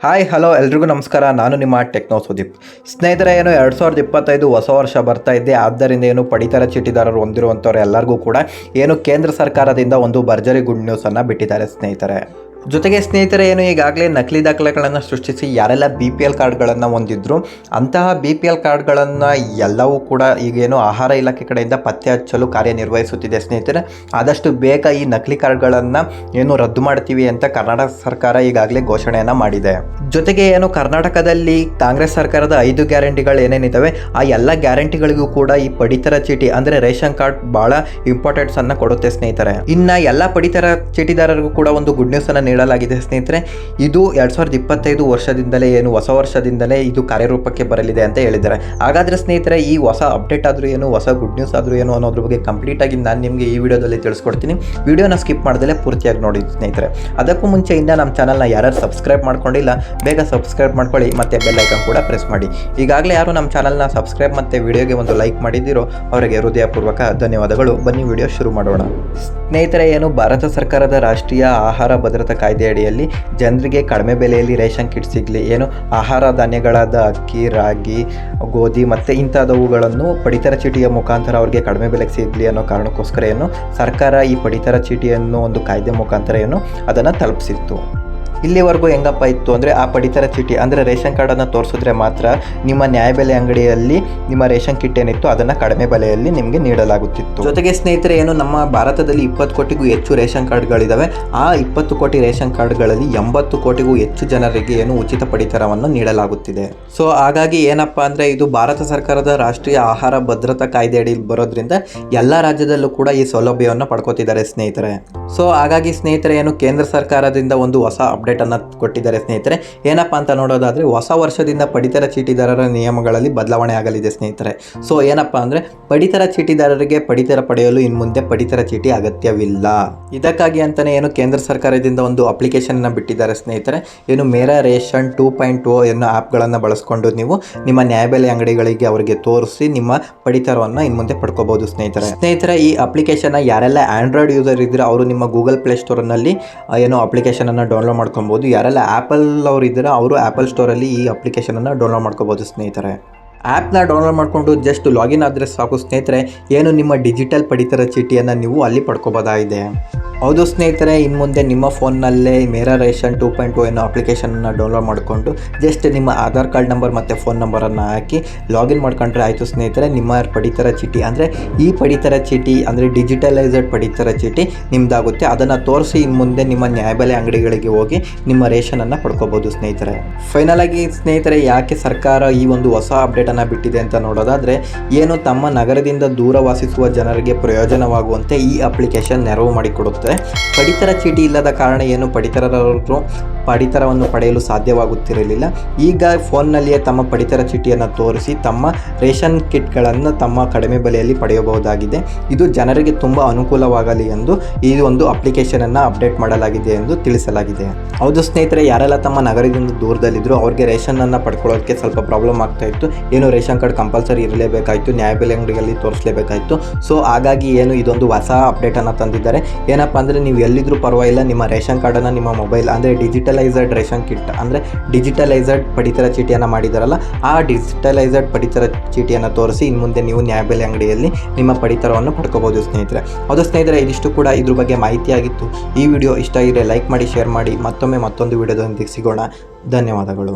Hi hello ಎಲ್ರಿಗೂ ನಮಸ್ಕಾರ. ನಾನು ನಿಮ್ಮ ಟೆಕ್ನೋ ಸುದೀಪ್. ಸ್ನೇಹಿತರೆ, 2025 ಹೊಸ ವರ್ಷ ಬರ್ತಾ ಇದೆ. ಆದ್ದರಿಂದ ಪಡಿತರ ಚೀಟಿದಾರರು ಹೊಂದಿರುವಂಥವ್ರು ಎಲ್ಲರಿಗೂ ಕೂಡ ಕೇಂದ್ರ ಸರ್ಕಾರದಿಂದ ಒಂದು ಭರ್ಜರಿ ಗುಡ್ ನ್ಯೂಸನ್ನು ಬಿಟ್ಟಿದ್ದಾರೆ ಸ್ನೇಹಿತರೆ. ಜೊತೆಗೆ ಸ್ನೇಹಿತರೆ, ಈಗಾಗಲೇ ನಕಲಿ ದಾಖಲೆಗಳನ್ನು ಸೃಷ್ಟಿಸಿ ಯಾರೆಲ್ಲ BPL ಕಾರ್ಡ್ಗಳನ್ನು ಹೊಂದಿದ್ರು ಅಂತಹ BPL ಕಾರ್ಡ್ಗಳನ್ನು ಎಲ್ಲವೂ ಕೂಡ ಈಗೇನು ಆಹಾರ ಇಲಾಖೆ ಕಡೆಯಿಂದ ಪತ್ತೆ ಹಚ್ಚಲು ಕಾರ್ಯನಿರ್ವಹಿಸುತ್ತಿದೆ ಸ್ನೇಹಿತರೆ. ಆದಷ್ಟು ಬೇಗ ಈ ನಕಲಿ ಕಾರ್ಡ್ಗಳನ್ನು ರದ್ದು ಮಾಡ್ತೀವಿ ಅಂತ ಕರ್ನಾಟಕ ಸರ್ಕಾರ ಈಗಾಗಲೇ ಘೋಷಣೆಯನ್ನು ಮಾಡಿದೆ. ಜೊತೆಗೆ ಕರ್ನಾಟಕದಲ್ಲಿ ಕಾಂಗ್ರೆಸ್ ಸರ್ಕಾರದ 5 ಗ್ಯಾರಂಟಿಗಳು ಏನೇನಿದ್ದಾವೆ ಆ ಎಲ್ಲ ಗ್ಯಾರಂಟಿಗಳಿಗೂ ಕೂಡ ಈ ಪಡಿತರ ಚೀಟಿ ಅಂದರೆ ರೇಷನ್ ಕಾರ್ಡ್ ಭಾಳ ಇಂಪಾರ್ಟೆನ್ಸನ್ನು ಕೊಡುತ್ತೆ ಸ್ನೇಹಿತರೆ. ಇನ್ನು ಎಲ್ಲ ಪಡಿತರ ಚೀಟಿದಾರರಿಗೂ ಕೂಡ ಒಂದು ಗುಡ್ ನ್ಯೂಸನ್ನು ನೀಡಲಾಗಿದೆ ಸ್ನೇಹಿತರೆ. ಇದು 2025 ವರ್ಷದಿಂದಲೇ ಹೊಸ ವರ್ಷದಿಂದಲೇ ಇದು ಕಾರ್ಯರೂಪಕ್ಕೆ ಬರಲಿದೆ ಅಂತ ಹೇಳಿದ್ದಾರೆ. ಹಾಗಾದರೆ ಸ್ನೇಹಿತರೆ, ಈ ಹೊಸ ಅಪ್ಡೇಟ್ ಆದರೂ ಹೊಸ ಗುಡ್ ನ್ಯೂಸ್ ಆದರೂ ಅನ್ನೋದ್ರ ಬಗ್ಗೆ ಕಂಪ್ಲೀಟ್ ಆಗಿ ನಾನು ನಿಮಗೆ ಈ ವಿಡಿಯೋದಲ್ಲಿ ತಿಳಿಸ್ಕೊಡ್ತೀನಿ. ವಿಡಿಯೋನ ಸ್ಕಿಪ್ ಮಾಡ್ದಲೇ ಪೂರ್ತಿಯಾಗಿ ನೋಡಿ ಸ್ನೇಹಿತರೆ. ಅದಕ್ಕೂ ಮುಂಚೆ ನಮ್ಮ ಚಾನಲ್ನ ಯಾರು ಸಬ್ಸ್ಕ್ರೈಬ್ ಮಾಡ್ಕೊಂಡಿಲ್ಲ ಬೇಗ ಸಬ್ಸ್ಕ್ರೈಬ್ ಮಾಡ್ಕೊಳ್ಳಿ ಮತ್ತು ಬೆಲ್ ಐಕಾನ್ ಕೂಡ ಪ್ರೆಸ್ ಮಾಡಿ. ಈಗಾಗಲೇ ಯಾರು ನಮ್ಮ ಚಾನಲ್ನ ಸಬ್ಸ್ಕ್ರೈಬ್ ಮತ್ತು ವಿಡಿಯೋಗೆ ಒಂದು ಲೈಕ್ ಮಾಡಿದ್ದೀರೋ ಅವರಿಗೆ ಹೃದಯಪೂರ್ವಕ ಧನ್ಯವಾದಗಳು. ಬನ್ನಿ ವಿಡಿಯೋ ಶುರು ಮಾಡೋಣ ಸ್ನೇಹಿತರೆ. ಭಾರತ ಸರ್ಕಾರದ ರಾಷ್ಟ್ರೀಯ ಆಹಾರ ಭದ್ರತಾ ಕಾಯ್ದೆ ಅಡಿಯಲ್ಲಿ ಜನರಿಗೆ ಕಡಿಮೆ ಬೆಲೆಯಲ್ಲಿ ರೇಷನ್ ಕಿಟ್ ಸಿಗಲಿ, ಆಹಾರ ಧಾನ್ಯಗಳಾದ ಅಕ್ಕಿ, ರಾಗಿ, ಗೋಧಿ ಮತ್ತು ಇಂಥವುಗಳನ್ನು ಪಡಿತರ ಚೀಟಿಯ ಮುಖಾಂತರ ಅವರಿಗೆ ಕಡಿಮೆ ಬೆಲೆಗೆ ಸಿಗಲಿ ಅನ್ನೋ ಕಾರಣಕ್ಕೋಸ್ಕರ ಸರ್ಕಾರ ಈ ಪಡಿತರ ಚೀಟಿಯನ್ನು ಒಂದು ಕಾಯ್ದೆ ಮುಖಾಂತರ ಅದನ್ನು ತಲುಪಿಸಿತ್ತು. ಇಲ್ಲಿವರೆಗೂ ಹೆಂಗಪ್ಪ ಇತ್ತು ಅಂದರೆ, ಆ ಪಡಿತರ ಚೀಟಿ ಅಂದರೆ ರೇಷನ್ ಕಾರ್ಡನ್ನು ತೋರಿಸಿದ್ರೆ ಮಾತ್ರ ನಿಮ್ಮ ನ್ಯಾಯಬೆಲೆ ಅಂಗಡಿಯಲ್ಲಿ ನಿಮ್ಮ ರೇಷನ್ ಕಿಟ್ ಏನಿತ್ತು ಅದನ್ನು ಕಡಿಮೆ ಬೆಲೆಯಲ್ಲಿ ನಿಮಗೆ ನೀಡಲಾಗುತ್ತಿತ್ತು. ಜೊತೆಗೆ ಸ್ನೇಹಿತರೆ, ನಮ್ಮ ಭಾರತದಲ್ಲಿ 20 ಕೋಟಿಗೂ ಹೆಚ್ಚು ರೇಷನ್ ಕಾರ್ಡ್ಗಳಿದ್ದಾವೆ. ಆ 20 ಕೋಟಿ ರೇಷನ್ ಕಾರ್ಡ್ಗಳಲ್ಲಿ 80 ಕೋಟಿಗೂ ಹೆಚ್ಚು ಜನರಿಗೆ ಉಚಿತ ಪಡಿತರವನ್ನು ನೀಡಲಾಗುತ್ತಿದೆ. ಸೊ ಹಾಗಾಗಿ ಏನಪ್ಪ ಅಂದರೆ, ಇದು ಭಾರತ ಸರ್ಕಾರದ ರಾಷ್ಟ್ರೀಯ ಆಹಾರ ಭದ್ರತಾ ಕಾಯ್ದೆ ಅಡಿಯಲ್ಲಿ ಬರೋದ್ರಿಂದ ಎಲ್ಲ ರಾಜ್ಯದಲ್ಲೂ ಕೂಡ ಈ ಸೌಲಭ್ಯವನ್ನು ಪಡ್ಕೋತಿದ್ದಾರೆ ಸ್ನೇಹಿತರೆ. ಸೊ ಹಾಗಾಗಿ ಸ್ನೇಹಿತರೆ, ಕೇಂದ್ರ ಸರ್ಕಾರದಿಂದ ಒಂದು ಹೊಸ ಅಪ್ಡೇಟ್ ಅನ್ನು ಕೊಟ್ಟಿದ್ದಾರೆ ಸ್ನೇಹಿತರೆ. ಏನಪ್ಪಾ ಅಂತ ನೋಡೋದಾದ್ರೆ, ಹೊಸ ವರ್ಷದಿಂದ ಪಡಿತರ ಚೀಟಿದಾರರ ನಿಯಮಗಳಲ್ಲಿ ಬದಲಾವಣೆ ಆಗಲಿದೆ ಸ್ನೇಹಿತರೆ. ಸೊ ಏನಪ್ಪಾ ಅಂದ್ರೆ, ಪಡಿತರ ಚೀಟಿದಾರರಿಗೆ ಪಡಿತರ ಪಡೆಯಲು ಇನ್ನು ಮುಂದೆ ಪಡಿತರ ಚೀಟಿ ಅಗತ್ಯವಿಲ್ಲ. ಇದಕ್ಕಾಗಿ ಅಂತಾನೆ ಕೇಂದ್ರ ಸರ್ಕಾರದಿಂದ ಒಂದು ಅಪ್ಲಿಕೇಶನ್ ಅನ್ನು ಬಿಟ್ಟಿದ್ದಾರೆ ಸ್ನೇಹಿತರೆ. ಮೇರಾ ರೇಷನ್ 2.0 ಎನ್ನೋ ಆ್ಯಪ್ಗಳನ್ನು ಬಳಸ್ಕೊಂಡು ನೀವು ನಿಮ್ಮ ನ್ಯಾಯಬೆಲೆ ಅಂಗಡಿಗಳಿಗೆ ಅವರಿಗೆ ತೋರಿಸಿ ನಿಮ್ಮ ಪಡಿತರವನ್ನು ಇನ್ನು ಮುಂದೆ ಪಡ್ಕೋಬಹುದು ಸ್ನೇಹಿತರೆ. ಈ ಅಪ್ಲಿಕೇಶನ್ ಯಾರೆಲ್ಲ ಆಂಡ್ರಾಯ್ಡ್ ಯೂಸರ್ ಇದ್ರೆ ಅವರು ನಿಮ್ಮ ಗೂಗಲ್ ಪ್ಲೇ ಸ್ಟೋರ್ನಲ್ಲಿ ಅಪ್ಲಿಕೇಶನ್ ಅನ್ನು ಡೌನ್ಲೋಡ್ ಮಾಡ್ಕೊಬಹುದು. ಯಾರೆಲ್ಲ ಆ್ಯಪಲ್ ಅವರು ಇದ್ದಾರೆ ಅವರು ಆ್ಯಪಲ್ ಸ್ಟೋರಲ್ಲಿ ಈ ಅಪ್ಲಿಕೇಶನನ್ನು ಡೌನ್ಲೋಡ್ ಮಾಡ್ಕೋಬೋದು ಸ್ನೇಹಿತರೆ. ಆ್ಯಪ್ನ ಡೌನ್ಲೋಡ್ ಮಾಡಿಕೊಂಡು ಜಸ್ಟ್ ಲಾಗಿನ್ ಆದರೆ ಸಾಕು ಸ್ನೇಹಿತರೆ. ನಿಮ್ಮ ಡಿಜಿಟಲ್ ಪಡಿತರ ಚೀಟಿಯನ್ನು ನೀವು ಅಲ್ಲಿ ಪಡ್ಕೋಬೋದಾಗಿದೆ. ಹೌದು ಸ್ನೇಹಿತರೆ, ಇನ್ನು ಮುಂದೆ ನಿಮ್ಮ ಫೋನ್ನಲ್ಲೇ ಮೇರಾ ರೇಷನ್ 2.0 ಅನ್ನೋ ಅಪ್ಲಿಕೇಶನನ್ನು ಡೌನ್ಲೋಡ್ ಮಾಡಿಕೊಂಡು ಜಸ್ಟ್ ನಿಮ್ಮ ಆಧಾರ್ ಕಾರ್ಡ್ ನಂಬರ್ ಮತ್ತು ಫೋನ್ ನಂಬರನ್ನು ಹಾಕಿ ಲಾಗಿನ್ ಮಾಡ್ಕೊಂಡ್ರೆ ಆಯಿತು ಸ್ನೇಹಿತರೆ. ನಿಮ್ಮ ಪಡಿತರ ಚೀಟಿ ಅಂದರೆ ಈ ಪಡಿತರ ಚೀಟಿ ಅಂದರೆ ಡಿಜಿಟಲೈಸ್ಡ್ ಪಡಿತರ ಚೀಟಿ ನಿಮ್ಮದಾಗುತ್ತೆ. ಅದನ್ನು ತೋರಿಸಿ ಇನ್ನು ಮುಂದೆ ನಿಮ್ಮ ನ್ಯಾಯಬೆಲೆ ಅಂಗಡಿಗಳಿಗೆ ಹೋಗಿ ನಿಮ್ಮ ರೇಷನನ್ನು ಪಡ್ಕೋಬೋದು ಸ್ನೇಹಿತರೆ. ಫೈನಲ್ ಆಗಿ ಸ್ನೇಹಿತರೆ, ಯಾಕೆ ಸರ್ಕಾರ ಈ ಒಂದು ಹೊಸ ಅಪ್ಡೇಟನ್ನು ಬಿಟ್ಟಿದೆ ಅಂತ ನೋಡೋದಾದರೆ, ತಮ್ಮ ನಗರದಿಂದ ದೂರ ವಾಸಿಸುವ ಜನರಿಗೆ ಪ್ರಯೋಜನವಾಗುವಂತೆ ಈ ಅಪ್ಲಿಕೇಶನ್ ನೆರವು ಮಾಡಿಕೊಡುತ್ತೆ. ಪಡಿತರ ಚೀಟಿ ಇಲ್ಲದ ಕಾರಣ ಪಡಿತರರು ಪಡಿತರವನ್ನು ಪಡೆಯಲು ಸಾಧ್ಯವಾಗುತ್ತಿರಲಿಲ್ಲ. ಈಗ ಫೋನ್ನಲ್ಲಿಯೇ ತಮ್ಮ ಪಡಿತರ ಚೀಟಿಯನ್ನು ತೋರಿಸಿ ತಮ್ಮ ರೇಷನ್ ಕಿಟ್ಗಳನ್ನು ತಮ್ಮ ಕಡಿಮೆ ಬೆಲೆಯಲ್ಲಿ ಪಡೆಯಬಹುದಾಗಿದೆ. ಇದು ಜನರಿಗೆ ತುಂಬ ಅನುಕೂಲವಾಗಲಿ ಎಂದು ಈ ಒಂದು ಅಪ್ಲಿಕೇಶನನ್ನು ಅಪ್ಡೇಟ್ ಮಾಡಲಾಗಿದೆ ಎಂದು ತಿಳಿಸಲಾಗಿದೆ. ಹೌದು ಸ್ನೇಹಿತರೆ, ಯಾರೆಲ್ಲ ತಮ್ಮ ನಗರದಿಂದ ದೂರದಲ್ಲಿದ್ದರು ಅವ್ರಿಗೆ ರೇಷನನ್ನು ಪಡ್ಕೊಳ್ಳೋಕ್ಕೆ ಸ್ವಲ್ಪ ಪ್ರಾಬ್ಲಮ್ ಆಗ್ತಾ ಇತ್ತು. ರೇಷನ್ ಕಾರ್ಡ್ ಕಂಪಲ್ಸರಿ ಇರಲೇಬೇಕಾಯಿತು, ನ್ಯಾಯಬೆಲೆ ಅಂಗಡಿಯಲ್ಲಿ ತೋರಿಸಲೇಬೇಕಾಯಿತು. ಸೊ ಹಾಗಾಗಿ ಇದೊಂದು ಹೊಸ ಅಪ್ಡೇಟನ್ನು ತಂದಿದ್ದಾರೆ. ಏನಪ್ಪ ಅಂದರೆ, ನೀವು ಎಲ್ಲಿದ್ದರೂ ಪರವಾಗಿಲ್ಲ, ನಿಮ್ಮ ರೇಷನ್ ಕಾರ್ಡನ್ನು ನಿಮ್ಮ ಮೊಬೈಲ್ ಅಂದರೆ ಡಿಜಿಟಲೈಸ್ಡ್ ರೇಷನ್ ಕಿಟ್ ಅಂದರೆ ಡಿಜಿಟಲೈಸ್ಡ್ ಪಡಿತರ ಚೀಟಿಯನ್ನು ಮಾಡಿದಾರಲ್ಲ, ಆ ಡಿಜಿಟಲೈಸ್ಡ್ ಪಡಿತರ ಚೀಟಿಯನ್ನು ತೋರಿಸಿ ಇನ್ನು ಮುಂದೆ ನೀವು ನ್ಯಾಯಬೆಲೆ ಅಂಗಡಿಯಲ್ಲಿ ನಿಮ್ಮ ಪಡಿತರವನ್ನು ಪಡ್ಕೋಬೋದು ಸ್ನೇಹಿತರೆ. ಹೌದು ಸ್ನೇಹಿತರೆ, ಇದಿಷ್ಟು ಕೂಡ ಇದ್ರ ಬಗ್ಗೆ ಮಾಹಿತಿ ಆಗಿತ್ತು. ಈ ವಿಡಿಯೋ ಇಷ್ಟ ಆಗಿದ್ರೆ ಲೈಕ್ ಮಾಡಿ, ಶೇರ್ ಮಾಡಿ. ಮತ್ತೊಂದು ವಿಡಿಯೋದೊಂದಿಗೆ ಸಿಗೋಣ. ಧನ್ಯವಾದಗಳು.